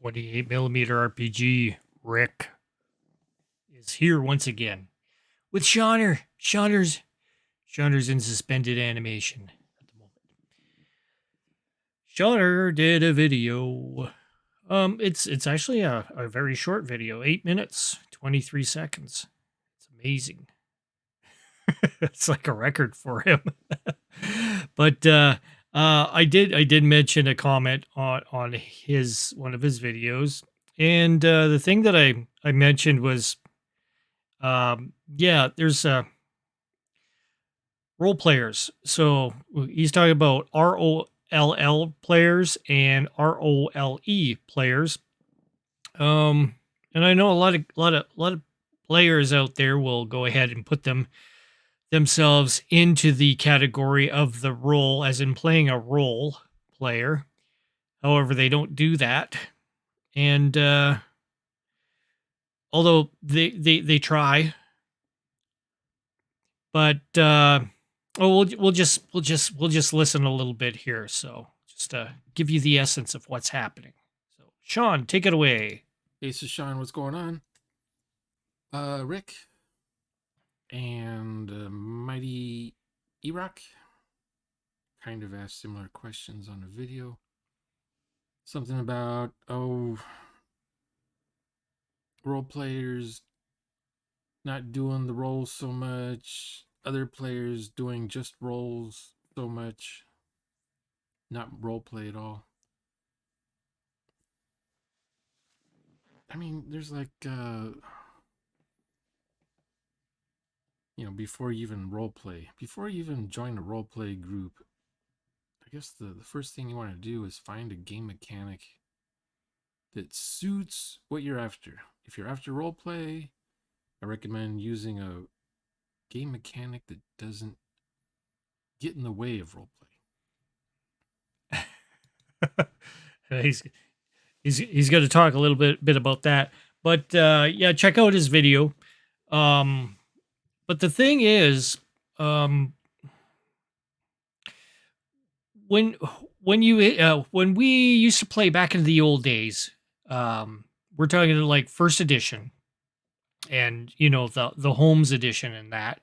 28mm RPG Rick is here once again with Shauner. Shauner's in suspended animation at the moment. Shauner did a video. It's actually a very short video, 8 minutes, 23 seconds. It's amazing. It's like a record for him. But I did mention a comment on his one of his videos, and the thing that I mentioned was, yeah, there's role players. So he's talking about ROLL players and ROLE players. And I know a lot of players out there will go ahead and put themselves into the category of the role, as in playing a role player. However, they don't do that, and although they try, but we'll just listen a little bit here. So just give you the essence of what's happening. So Sean, take it away. Hey, so Sean, what's going on? Rick and Mighty Iraq kind of asked similar questions on a video. Something about, role players not doing the roles so much, other players doing just roles so much, not role play at all. I mean, there's like, before you even role play, before you even join a role play group, I guess the first thing you want to do is find a game mechanic that suits what you're after. If you're after role play, I recommend using a game mechanic that doesn't get in the way of role play. he's going to talk a little bit about that, but yeah, check out his video. But the thing is, when we used to play back in the old days, we're talking like first edition, and the Holmes edition, and that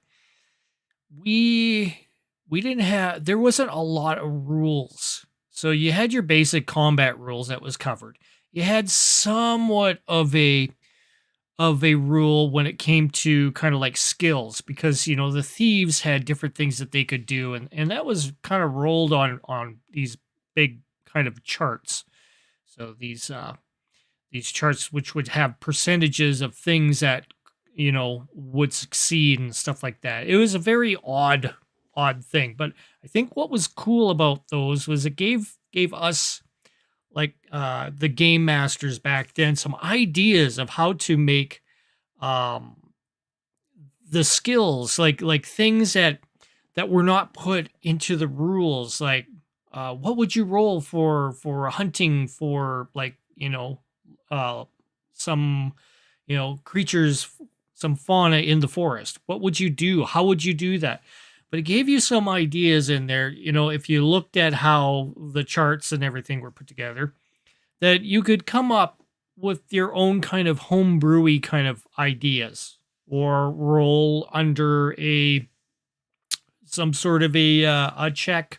we didn't have, there wasn't a lot of rules. So you had your basic combat rules that was covered. You had somewhat of a rule when it came to kind of like skills, because the thieves had different things that they could do, and that was kind of rolled on these big kind of charts. So these charts, which would have percentages of things that would succeed and stuff like that. It was a very odd thing, but I think what was cool about those was it gave us, like, the game masters back then, some ideas of how to make the skills, like things that were not put into the rules. Like, what would you roll for hunting for, like, some creatures, some fauna in the forest? What would you do? How would you do that? But it gave you some ideas in there, if you looked at how the charts and everything were put together, that you could come up with your own kind of homebrewy kind of ideas, or roll under some sort of a check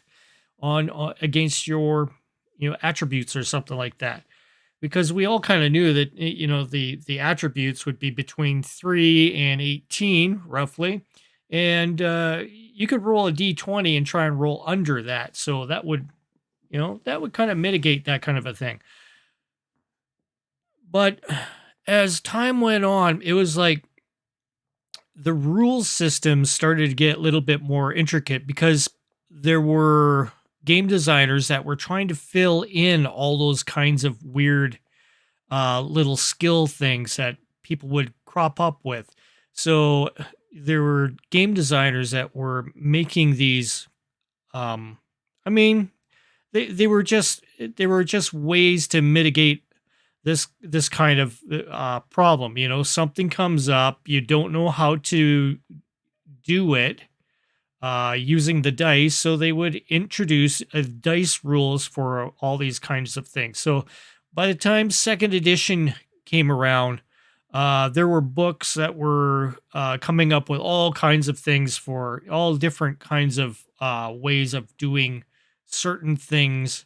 on against your attributes or something like that. Because we all kind of knew that the attributes would be between 3 and 18 roughly, and you could roll a d20 and try and roll under that. So that would kind of mitigate that kind of a thing. But as time went on, it was like the rules system started to get a little bit more intricate, because there were game designers that were trying to fill in all those kinds of weird little skill things that people would crop up with. So there were game designers that were making these, I mean, they were just ways to mitigate this kind of problem. Something comes up, you don't know how to do it using the dice, so they would introduce dice rules for all these kinds of things. So by the time second edition came around, there were books that were coming up with all kinds of things for all different kinds of ways of doing certain things,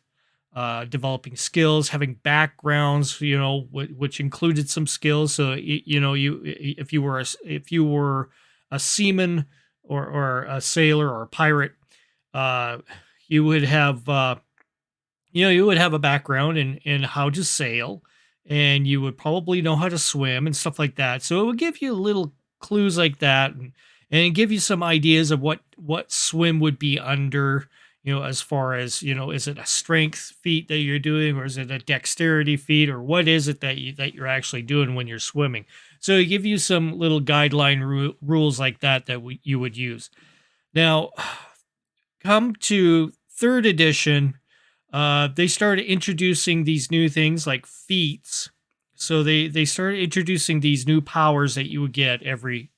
developing skills, having backgrounds, which included some skills. So if you were if you were a seaman or a sailor or a pirate, uh, you would have you would have a background in how to sail, and you would probably know how to swim and stuff like that. So it would give you little clues like that, and give you some ideas of what swim would be under, as far as, is it a strength feat that you're doing, or is it a dexterity feat, or what is it that you're actually doing when you're swimming. So it give you some little guideline rules like that you would use. Now, come to third edition, they started introducing these new things like feats. So they started introducing these new powers that you would get every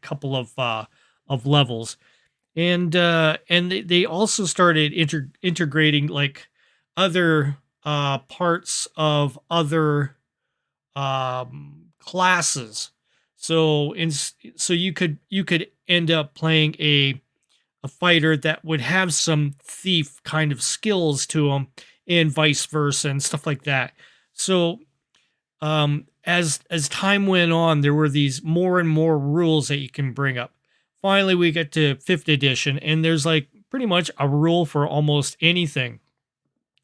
couple of levels, and they also started integrating like other parts of other classes. So so you could end up playing a fighter that would have some thief kind of skills to them, and vice versa and stuff like that. So as time went on, there were these more and more rules that you can bring up. Finally, we get to fifth edition, and there's like pretty much a rule for almost anything,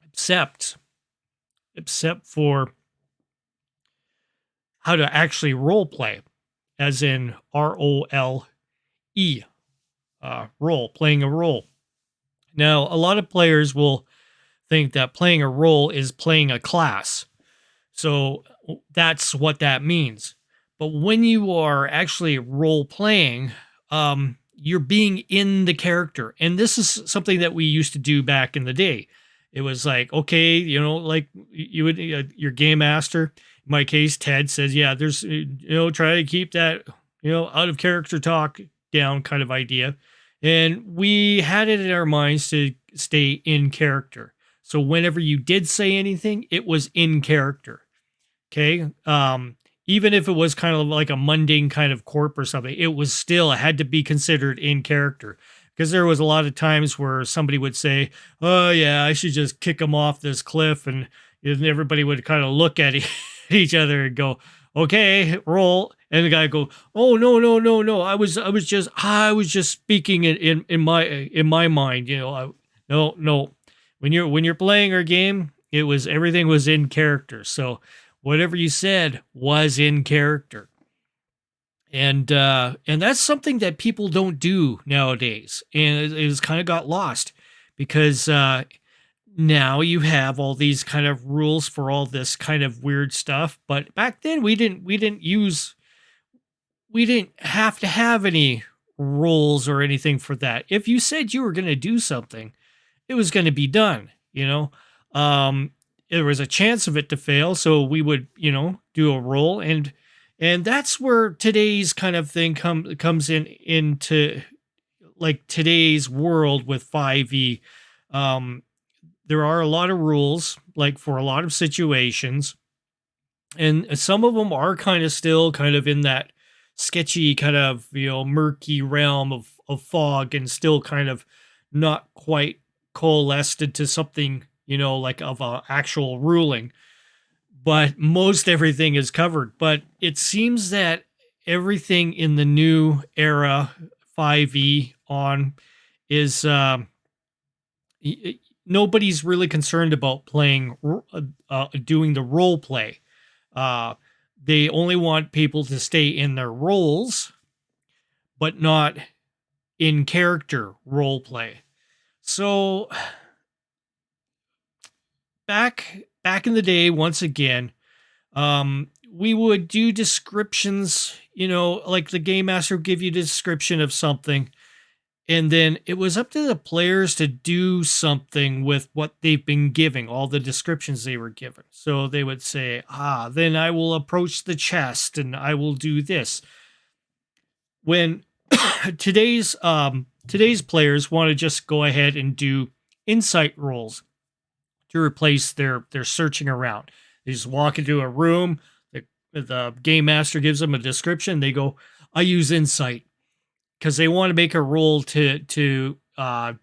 except for how to actually role play, as in ROLE, role, playing a role. Now, a lot of players will think that playing a role is playing a class. So that's what that means. But when you are actually role playing, you're being in the character. And this is something that we used to do back in the day. It was like, okay, like you would, your game master, in my case, Ted says, yeah, there's, try to keep that, out of character talk down kind of idea. And we had it in our minds to stay in character. So whenever you did say anything, it was in character. Okay. Even if it was kind of like a mundane kind of corp or something, it had to be considered in character, because there was a lot of times where somebody would say, oh yeah, I should just kick him off this cliff. And everybody would kind of look at each other and go, okay, roll. And the guy would go, oh no, no, no, no. I was just speaking in my mind, no, no. When you're playing our game, everything was in character. So whatever you said was in character. And that's something that people don't do nowadays. And it has kind of got lost, because now you have all these kind of rules for all this kind of weird stuff. But back then we didn't have to have any rules or anything for that. If you said you were going to do something, it was going to be done, there was a chance of it to fail, so we would, do a roll, and that's where today's kind of thing comes into like today's world with 5e. There are a lot of rules, like for a lot of situations, and some of them are kind of still kind of in that sketchy kind of, murky realm of fog, and still kind of not quite coalesced into something, like of a actual ruling. But most everything is covered. But it seems that everything in the new era 5e on is nobody's really concerned about playing doing the role play. They only want people to stay in their roles, but not in character role play. So back in the day, once again, we would do descriptions, like the game master would give you a description of something, and then it was up to the players to do something with what they've been giving, all the descriptions they were given. So they would say, then I will approach the chest and I will do this. When today's players want to just go ahead and do insight rolls to replace their searching around. They just walk into a room. The game master gives them a description. They go, I use insight because they want to make a roll to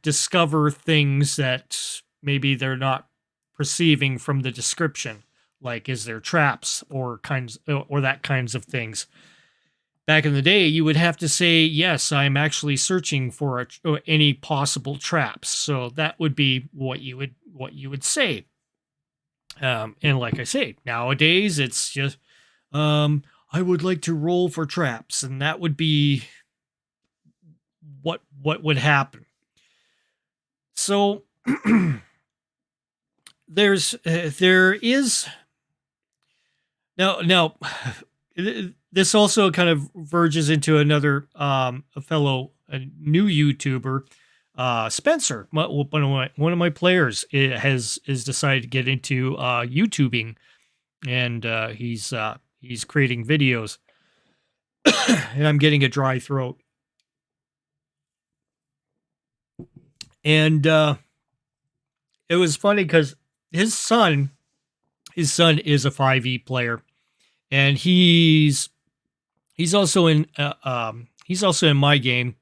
discover things that maybe they're not perceiving from the description. Like, is there traps or that kinds of things? Back in the day, you would have to say, yes, I'm actually searching for any possible traps. So that would be what you would say. And like I say, nowadays it's just, I would like to roll for traps, and that would be what would happen. So there is now this also kind of verges into another a new YouTuber, Spencer, one of my players has decided to get into YouTubing, and he's creating videos, and I'm getting a dry throat, and it was funny because his son is a 5e player, and he's also in my game,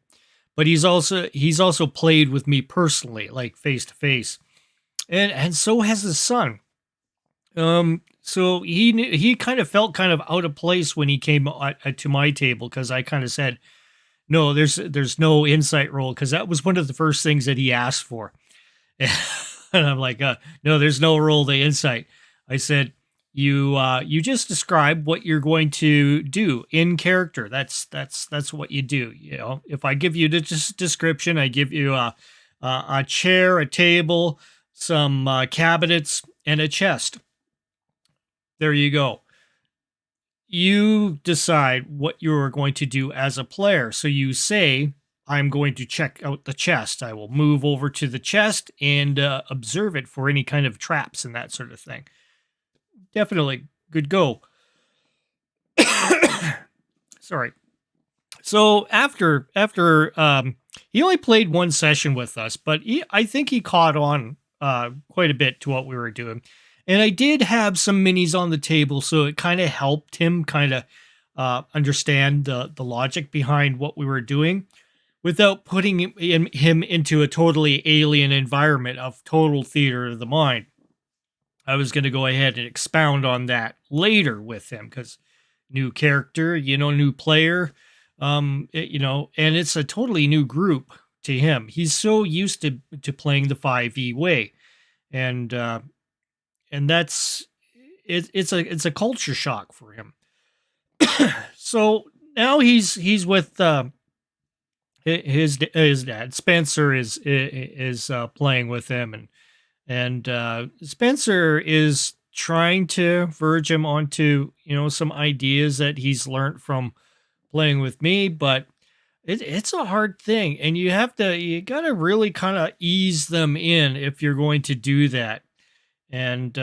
but he's also played with me personally, like face to face, and so has his son. So he kind of felt kind of out of place when he came to my table, because I kind of said, no, there's no insight roll, because that was one of the first things that he asked for. And I'm like, no, there's no roll to insight. I said, you just describe what you're going to do in character. That's what you do. You know, if I give you the description, I give you a chair, a table, some cabinets, and a chest. There you go. You decide what you're going to do as a player. So you say, I'm going to check out the chest. I will move over to the chest and observe it for any kind of traps and that sort of thing. Definitely good go. Sorry. So after he only played one session with us, but I think he caught on quite a bit to what we were doing. And I did have some minis on the table, so it kind of helped him kind of understand the logic behind what we were doing, without putting him into a totally alien environment of total theater of the mind. I was going to go ahead and expound on that later with him, because new character, new player, and it's a totally new group to him. He's so used to playing the 5e way, and that's it's a culture shock for him. So now he's with his dad. Spencer is playing with him, and Spencer is trying to verge him onto some ideas that he's learned from playing with me, but it's a hard thing, and you gotta really kind of ease them in if you're going to do that. And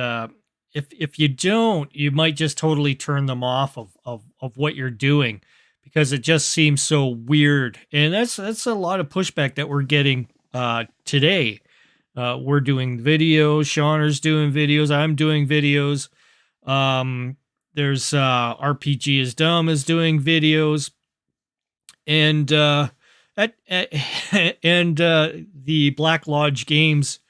if you don't, you might just totally turn them off of what you're doing, because it just seems so weird. And that's a lot of pushback that we're getting today. We're doing videos. Shauner's doing videos. I'm doing videos. There's RPG is Dumb is doing videos, and the Black Lodge Games,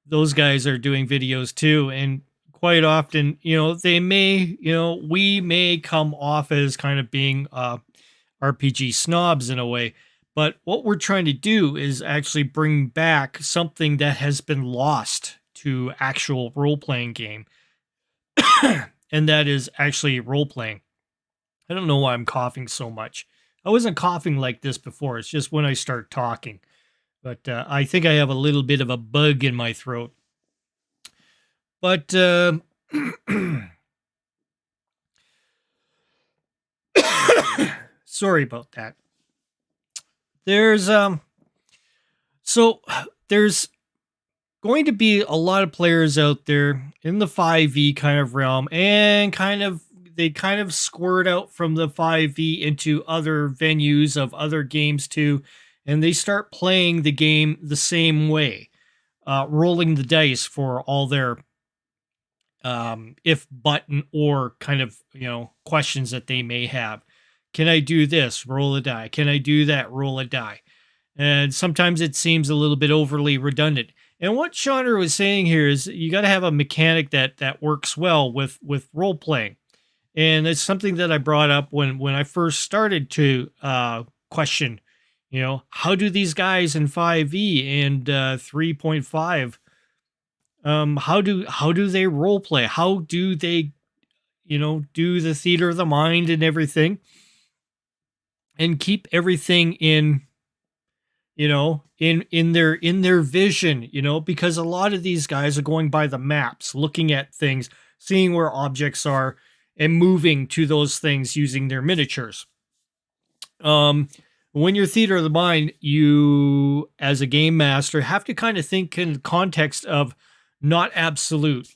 those guys are doing videos too. And quite often, we may come off as kind of being RPG snobs in a way, but what we're trying to do is actually bring back something that has been lost to actual role-playing game, and that is actually role-playing. I don't know why I'm coughing so much. I wasn't coughing like this before. It's just when I start talking. But I think I have a little bit of a bug in my throat. But sorry about that. There's there's going to be a lot of players out there in the 5e kind of realm, and they kind of squirt out from the 5e into other venues of other games too, and they start playing the game the same way, rolling the dice for all their if button or kind of, questions that they may have. Can I do this? Roll a die. Can I do that? Roll a die. And sometimes it seems a little bit overly redundant. And what Chandra was saying here is you got to have a mechanic that works well with role playing. And it's something that I brought up when I first started to question, how do these guys in 5e and 3.5, how do they role play? How do they, do the theater of the mind and everything, and keep everything in, in their vision, because a lot of these guys are going by the maps, looking at things, seeing where objects are, and moving to those things using their miniatures. When you're theater of the mind, you, as a game master, have to kind of think in the context of not absolute.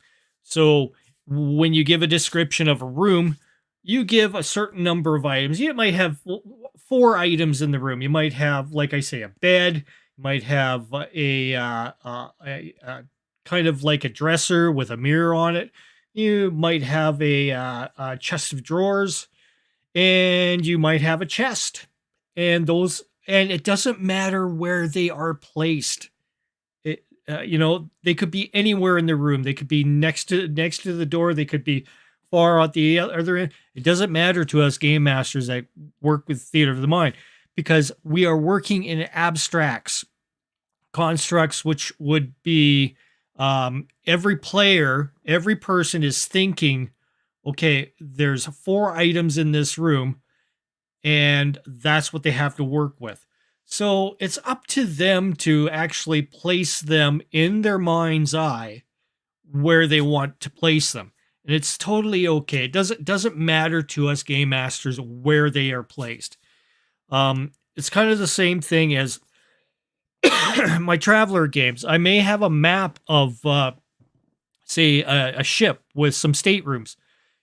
So when you give a description of a room, you give a certain number of items. You might have 4 items in the room. You might have, like I say, a bed. You might have a kind of like a dresser with a mirror on it. You might have a chest of drawers, and you might have a chest. And it doesn't matter where they are placed. They could be anywhere in the room. They could be next to the door. They could be far at the other end. It doesn't matter to us game masters that work with theater of the mind, because we are working in abstracts, constructs, which would be every player, every person is thinking, okay, there's 4 items in this room, and that's what they have to work with. So it's up to them to actually place them in their mind's eye where they want to place them. And it's totally okay. It doesn't matter to us game masters where they are placed. It's kind of the same thing as my Traveler games. I may have a map of, say, a ship with some staterooms.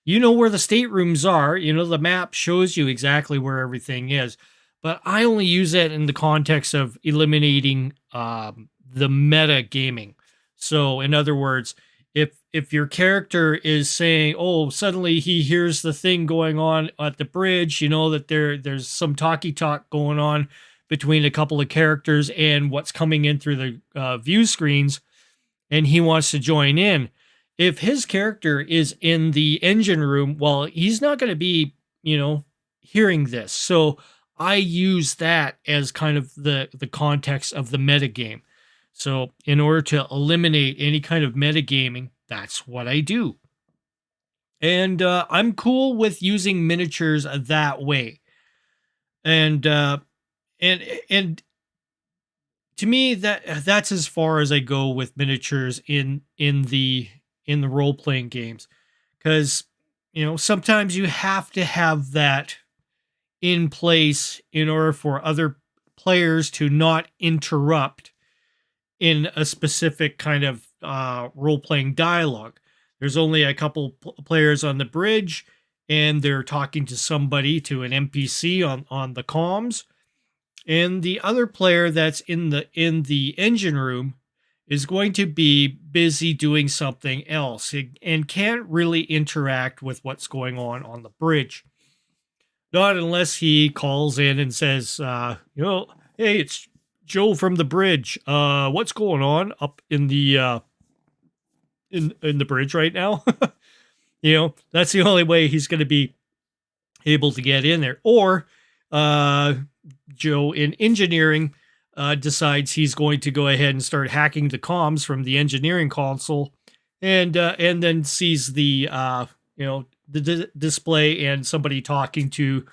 You know where the staterooms are. The map shows you exactly where everything is. But I only use that in the context of eliminating the meta gaming. So, in other words, if your character is saying, "Oh, suddenly he hears the thing going on at the bridge," that there's some talky talk going on between a couple of characters and what's coming in through the view screens, and he wants to join in. If his character is in the engine room, well, he's not going to be, hearing this. So I use that as kind of the context of the metagame. So in order to eliminate any kind of metagaming, that's what I do. And I'm cool with using miniatures that way. And and to me, that's as far as I go with miniatures in the role playing games, because sometimes you have to have that in place in order for other players to not interrupt in a specific kind of role playing dialogue. There's only a couple players on the bridge, and they're talking to somebody, to an NPC on the comms, and the other player that's in the engine room is going to be busy doing something else and can't really interact with what's going on the bridge. Not unless he calls in and says, hey, it's Joe from the bridge. What's going on up in the in the bridge right now? That's the only way he's going to be able to get in there. Or Joe in engineering decides he's going to go ahead and start hacking the comms from the engineering console, and then sees the display and somebody talking to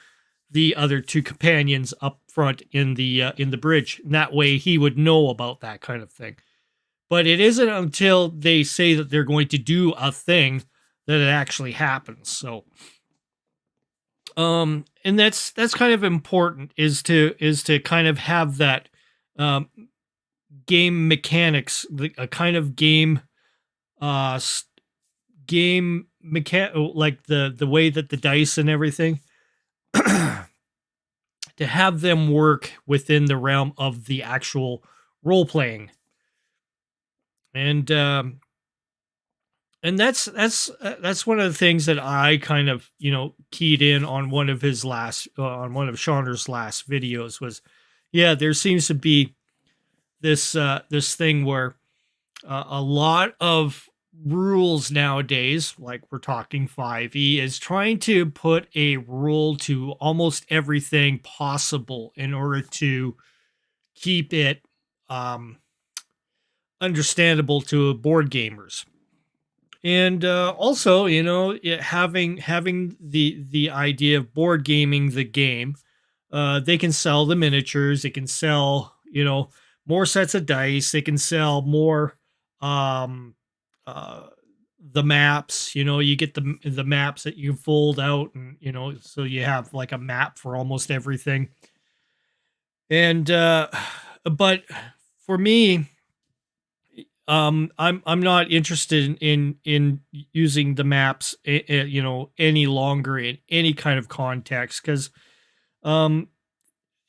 the other 2 companions up front in the bridge. And that way he would know about that kind of thing. But it isn't until they say that they're going to do a thing that it actually happens. So and that's kind of important, is to kind of have that game mechanics, a kind of game game mechanic, like the way that the dice and everything, to have them work within the realm of the actual role playing. And And that's one of the things that I kind of, keyed in on one of his last on one of Shauner's last videos was, yeah, there seems to be this thing where a lot of rules nowadays, like we're talking 5e, is trying to put a rule to almost everything possible in order to keep it um, understandable to board gamers. And also, having the idea of board gaming the game, they can sell the miniatures. They can sell, more sets of dice. They can sell more um, uh, the maps. You get the maps that you fold out, and so you have like a map for almost everything. And but for me, I'm not interested in using the maps, any longer in any kind of context because um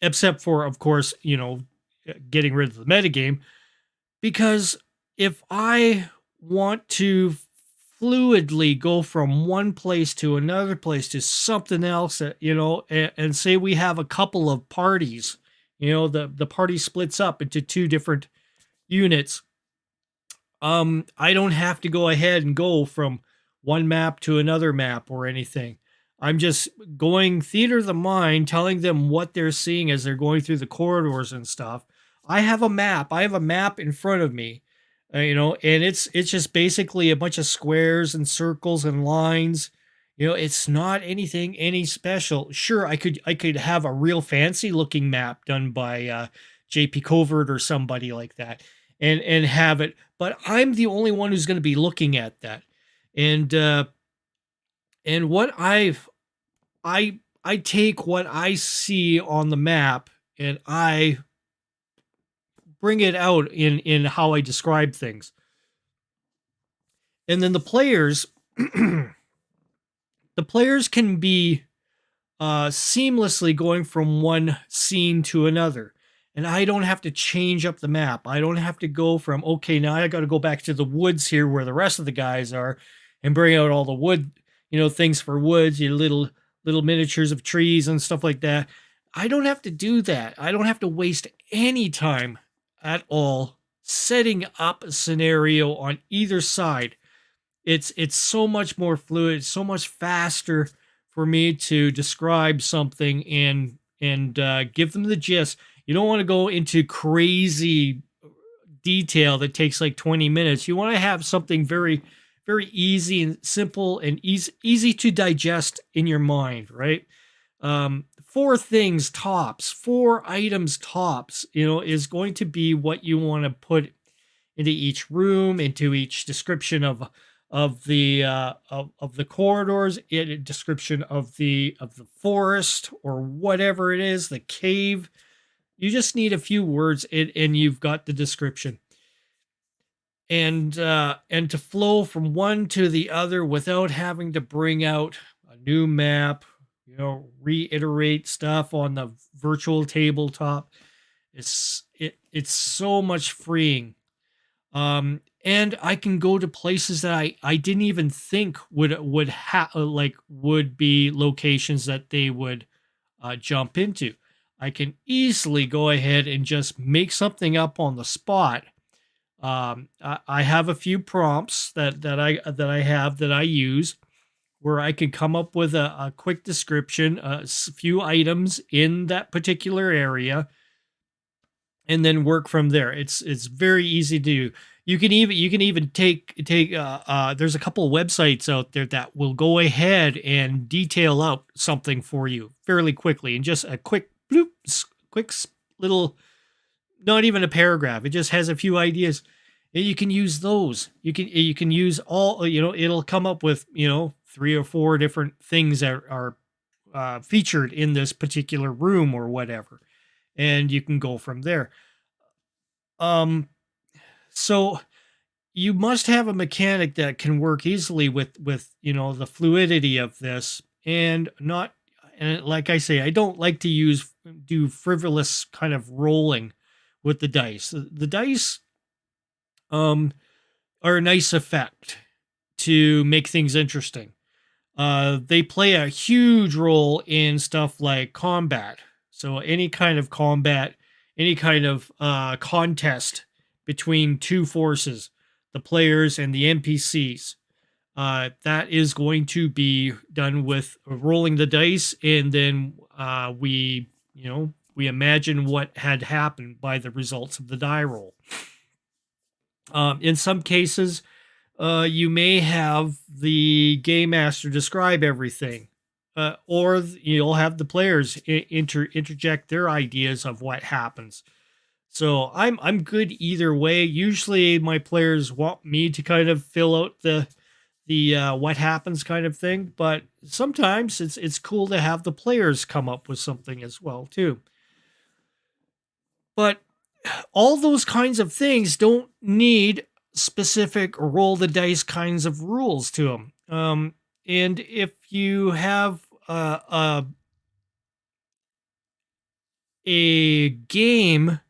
except for, of course, getting rid of the metagame. Because if I want to fluidly go from one place to another place to something else, and say we have a couple of parties, the party splits up into two different units. I don't have to go ahead and go from one map to another map or anything. I'm just going theater of the mind, telling them what they're seeing as they're going through the corridors and stuff. I have a map. I have a map in front of me, and it's just basically a bunch of squares and circles and lines. It's not anything any special. Sure, I could have a real fancy looking map done by JP Covert or somebody like that, and have it, but I'm the only one who's going to be looking at that. And what I take what I see on the map and I bring it out in how I describe things. And then the players can be seamlessly going from one scene to another. And I don't have to change up the map. I don't have to go from, okay, now I got to go back to the woods here where the rest of the guys are and bring out all the wood, things for woods, your little miniatures of trees and stuff like that. I don't have to do that. I don't have to waste any time at all setting up a scenario on either side. It's so much more fluid, so much faster for me to describe something and give them the gist. You don't want to go into crazy detail that takes like 20 minutes. You want to have something very, very easy and simple and easy to digest in your mind, right? Four things tops, four items tops, is going to be what you want to put into each room, into each description of the corridors, a description of the forest or whatever it is, the cave. You just need a few words, and you've got the description. And to flow from one to the other without having to bring out a new map, reiterate stuff on the virtual tabletop. It's so much freeing. And I can go to places that I didn't even think would be locations that they would jump into. I can easily go ahead and just make something up on the spot. I have a few prompts that I use where I can come up with a quick description, a few items in that particular area, and then work from there. It's very easy to do. You can even take there's a couple of websites out there that will go ahead and detail out something for you fairly quickly in just a quick bloop, little, not even a paragraph. It just has a few ideas. And you can use those. You can use all, it'll come up with, 3 or 4 different things that are featured in this particular room or whatever. And you can go from there. So you must have a mechanic that can work easily with the fluidity of this, and not, and like I say, I don't like to do frivolous kind of rolling with the dice. The dice are a nice effect to make things interesting. They play a huge role in stuff like combat. So any kind of combat, any kind of contest between two forces, the players and the NPCs, that is going to be done with rolling the dice, and then we imagine what had happened by the results of the die roll. In some cases, you may have the game master describe everything, or you'll have the players interject their ideas of what happens. So I'm good either way. Usually, my players want me to kind of fill out the what happens kind of thing, but sometimes it's cool to have the players come up with something as well too. But all those kinds of things don't need specific roll the dice kinds of rules to them. And if you have a game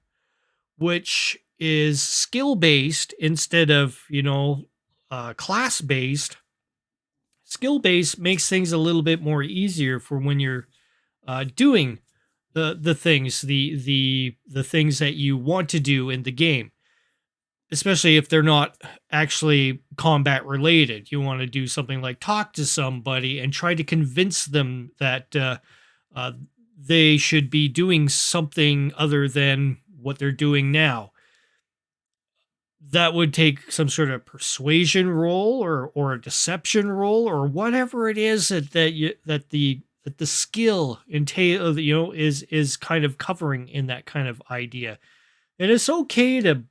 which is skill based instead of class based, skill based makes things a little bit more easier for when you're doing the things the things that you want to do in the game, especially if they're not actually combat related. You want to do something like talk to somebody and try to convince them that uh, they should be doing something other than what they're doing now. That would take some sort of persuasion roll or a deception roll or whatever it is that the skill entail, is kind of covering in that kind of idea. And it's okay to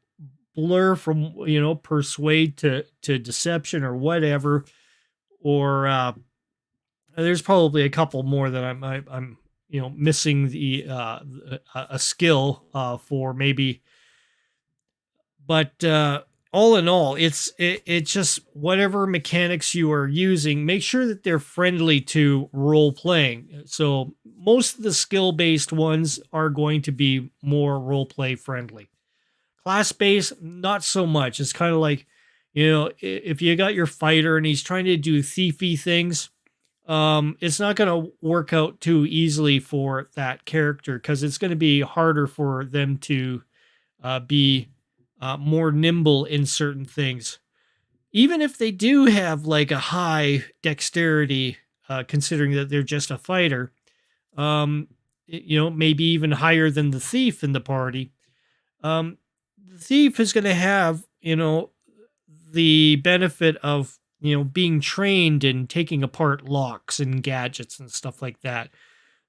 blur from persuade to deception or whatever, or there's probably a couple more that I'm missing the a skill for maybe. But all in all, it's just whatever mechanics you are using, make sure that they're friendly to role playing. So most of the skill based ones are going to be more role play friendly. Class based, not so much. It's kind of like, if you got your fighter and he's trying to do thiefy things, it's not going to work out too easily for that character because it's going to be harder for them to be more nimble in certain things. Even if they do have like a high dexterity, considering that they're just a fighter, maybe even higher than the thief in the party. The thief is going to have, the benefit of, being trained and taking apart locks and gadgets and stuff like that.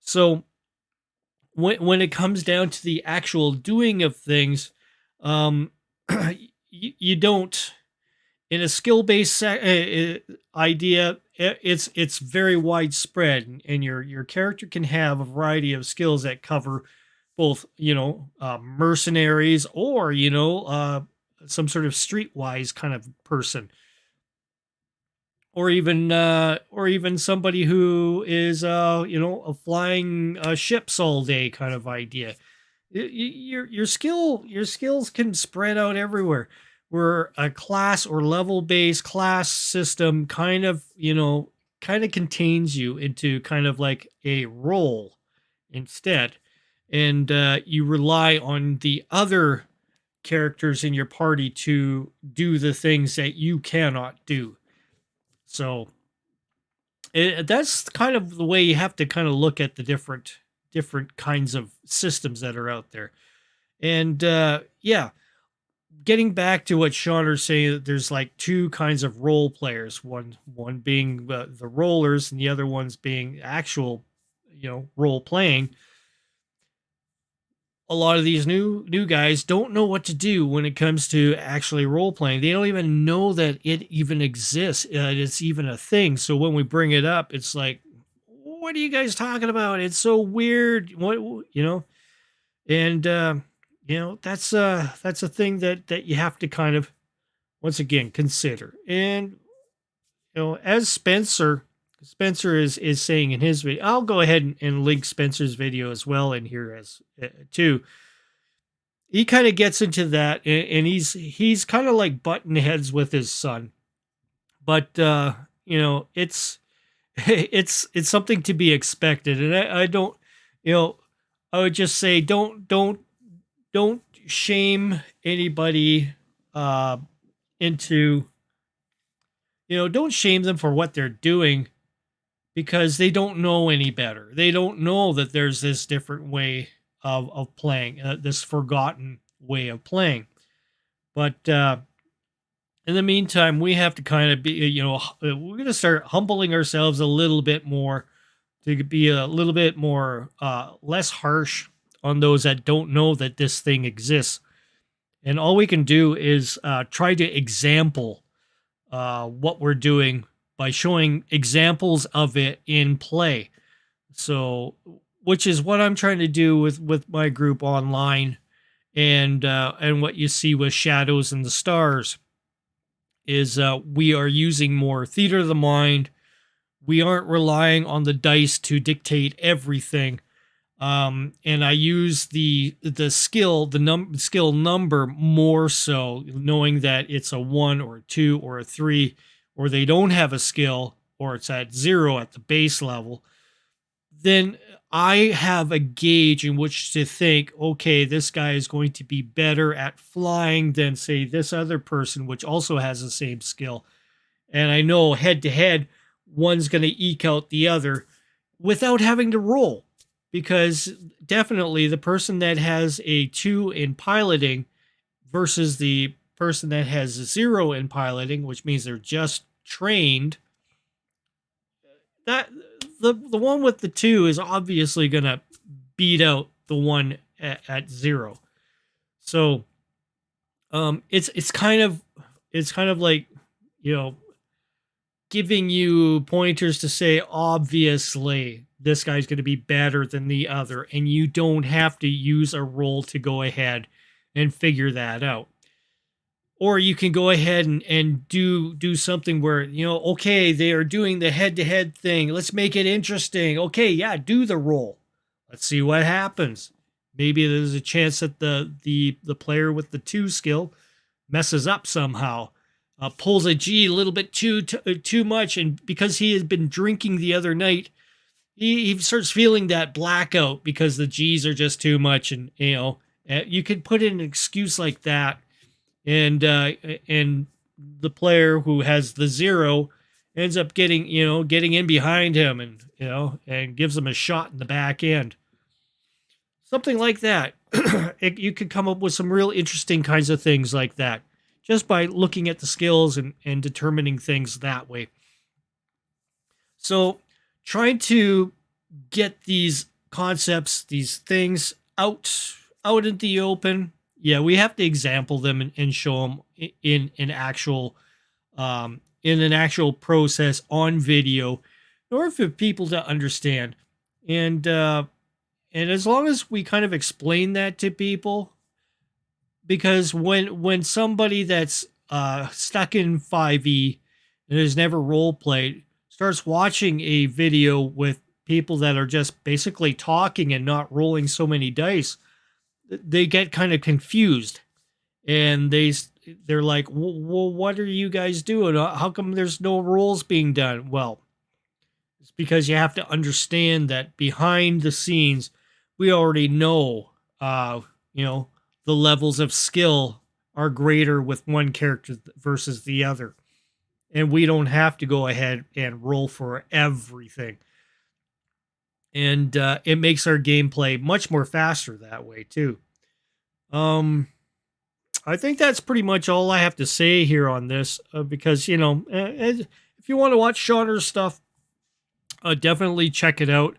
So when it comes down to the actual doing of things, um, you don't, in a skill based idea, it's very widespread, and your character can have a variety of skills that cover both mercenaries or some sort of streetwise kind of person, or even somebody who is flying ships all day kind of idea. Your skills can spread out everywhere. Where a class or level based class system kind of contains you into kind of like a role instead, and you rely on the other characters in your party to do the things that you cannot do. So that's kind of the way you have to kind of look at the different kinds of systems that are out there. And yeah, getting back to what Shauner's saying, that there's like two kinds of role players. One being the rollers, and the other ones being actual, role playing. A lot of these new guys don't know what to do when it comes to actually role playing. They don't even know that it even exists. It's even a thing. So when we bring it up, it's like, what are you guys talking about? It's so weird. And that's a thing that you have to kind of once again consider. And as Spencer is saying in his video, I'll go ahead and link Spencer's video as well in here as too. He kind of gets into that, and he's kind of like button heads with his son, but it's it's something to be expected, and I don't, you know, I would just say don't shame anybody uh, into, don't shame them for what they're doing because they don't know any better. They don't know that there's this different way of playing, this forgotten way of playing. But in the meantime, we have to kind of be, we're going to start humbling ourselves a little bit more to be a little bit more less harsh on those that don't know that this thing exists. And all we can do is try to example what we're doing by showing examples of it in play. So, which is what I'm trying to do with my group online, and what you see with Shadows and the Stars is we are using more theater of the mind. We aren't relying on the dice to dictate everything. And I use the skill skill number more so, knowing that it's a 1 or a 2 or a 3, or they don't have a skill, or it's at 0 at the base level. Then I have a gauge in which to think, okay, this guy is going to be better at flying than, say, this other person, which also has the same skill. And I know head to head, one's going to eke out the other without having to roll. Because definitely the person that has a 2 in piloting versus the person that has a 0 in piloting, which means they're just trained, that the one with the 2 is obviously going to beat out the one at 0. So it's kind of like, giving you pointers to say, obviously this guy's going to be better than the other, and you don't have to use a roll to go ahead and figure that out. Or you can go ahead and do something where, okay, they are doing the head-to-head thing. Let's make it interesting. Okay, yeah, do the roll. Let's see what happens. Maybe there's a chance that the player with the 2 skill messes up somehow. Pulls a G a little bit too much, and because he has been drinking the other night, he starts feeling that blackout because the G's are just too much, and you can put in an excuse like that, and the player who has the 0 ends up getting in behind him, and gives him a shot in the back end, something like that. You could come up with some real interesting kinds of things like that, just by looking at the skills and determining things that way. So trying to get these concepts, these things out in the open. Yeah, we have to example them and show them in an actual process on video in order for people to understand. And as long as we kind of explain that to people, because when somebody that's stuck in 5e and has never role played starts watching a video with people that are just basically talking and not rolling so many dice, they get kind of confused, and they're like, well, what are you guys doing? How come there's no rolls being done? Well, it's because you have to understand that behind the scenes, we already know, the levels of skill are greater with one character versus the other. And we don't have to go ahead and roll for everything. And it makes our gameplay much more faster that way too. I think that's pretty much all I have to say here on this, because, if you want to watch Shauner's stuff, definitely check it out.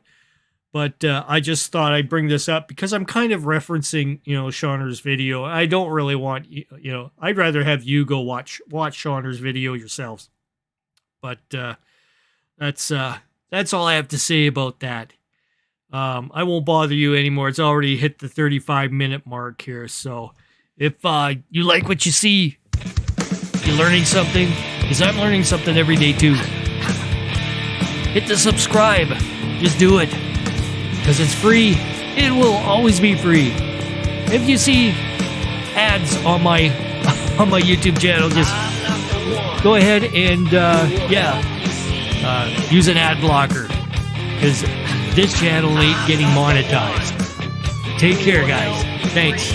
But I just thought I'd bring this up because I'm kind of referencing, Shauner's video. I don't really want, I'd rather have you go watch Shauner's video yourselves. But that's all I have to say about that. I won't bother you anymore. It's already hit the 35-minute mark here. So if you like what you see, you're learning something, because I'm learning something every day too. Hit the subscribe. Just do it. Because it's free. It will always be free. If you see ads on my YouTube channel, just go ahead and use an ad blocker, because this channel ain't getting monetized. Take care, guys. Thanks.